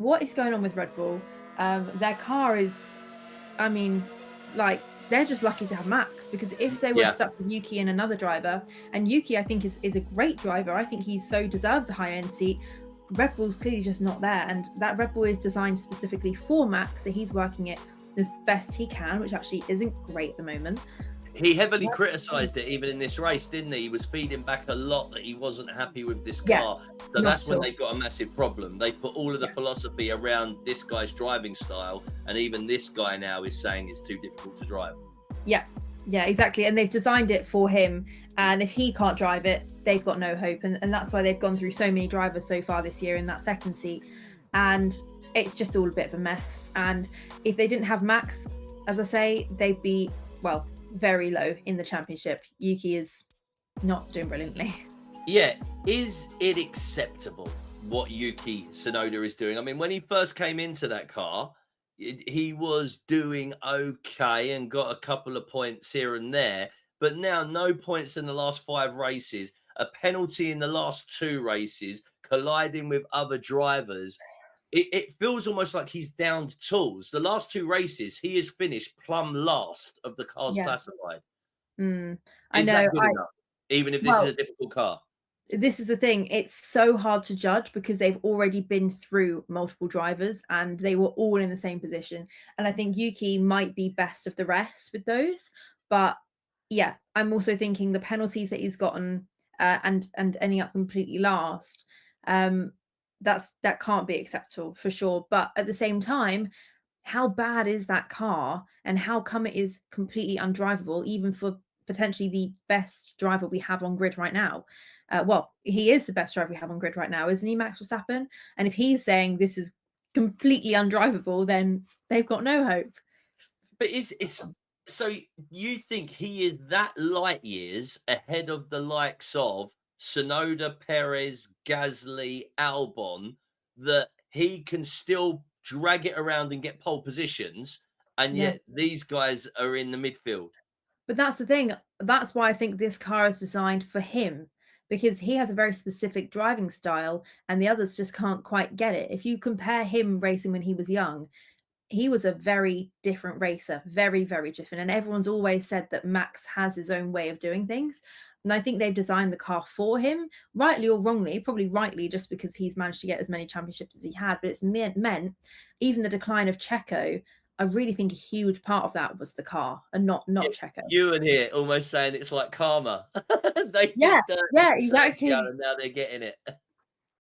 what is going on with Red Bull? Their car is, I mean, like they're just lucky to have Max because if they were Yeah. stuck with Yuki and another driver, and Yuki I think is a great driver. I think he so deserves a high end seat. Red Bull's clearly just not there, and that Red Bull is designed specifically for Max, so he's working it as best he can, which actually isn't great at the moment. He heavily criticised it even in this race, didn't he? He was feeding back a lot that he wasn't happy with this Yeah, car. So not that's at when all. they've got a massive problem. They put all of the Yeah. philosophy around this guy's driving style, and even this guy now is saying it's too difficult to drive. Yeah, yeah, exactly. And they've designed it for him. And if he can't drive it, they've got no hope. And that's why they've gone through so many drivers so far this year in that second seat. And it's just all a bit of a mess. And if they didn't have Max, as I say, they'd be, well, very low in the championship. Yuki is not doing brilliantly. Yeah, is it acceptable what Yuki Tsunoda is doing? I mean, when he first came into that car, he was doing okay and got a couple of points here and there, but now no points in the last 5 races, a penalty in the last 2 races, colliding with other drivers. It feels almost like he's downed tools. The last 2 races, he has finished plumb last of the cars Yeah. classified. I Is know. that good enough? Even if this is Well, a difficult car? this is the thing. It's so hard to judge because they've already been through multiple drivers and they were all in the same position. And I think Yuki might be best of the rest with those. But yeah, I'm also thinking the penalties that he's gotten and ending up completely last. Um, that can't be acceptable for sure. But at the same time, how bad is that car and how come it is completely undrivable even for potentially the best driver we have on grid right now? Well, he is the best driver we have on grid right now, isn't he, Max Verstappen? And if he's saying this is completely undrivable, then they've got no hope. But it's so you think he is that light years ahead of the likes of Sonoda, Perez, Gasly, Albon, that he can still drag it around and get pole positions, and Yeah. yet these guys are in the midfield. But that's the thing. That's why I think this car is designed for him because he has a very specific driving style and the others just can't quite get it. If you compare him racing when he was young, he was a very different racer, very, very different. And everyone's always said that Max has his own way of doing things. And I think they've designed the car for him, rightly or wrongly, probably rightly, just because he's managed to get as many championships as he had. But it's meant even the decline of Checo, I really think a huge part of that was the car and not Checo. You and here almost saying it's like karma. They Yeah, did dirt yeah, to Sergio, exactly. and now they're getting it.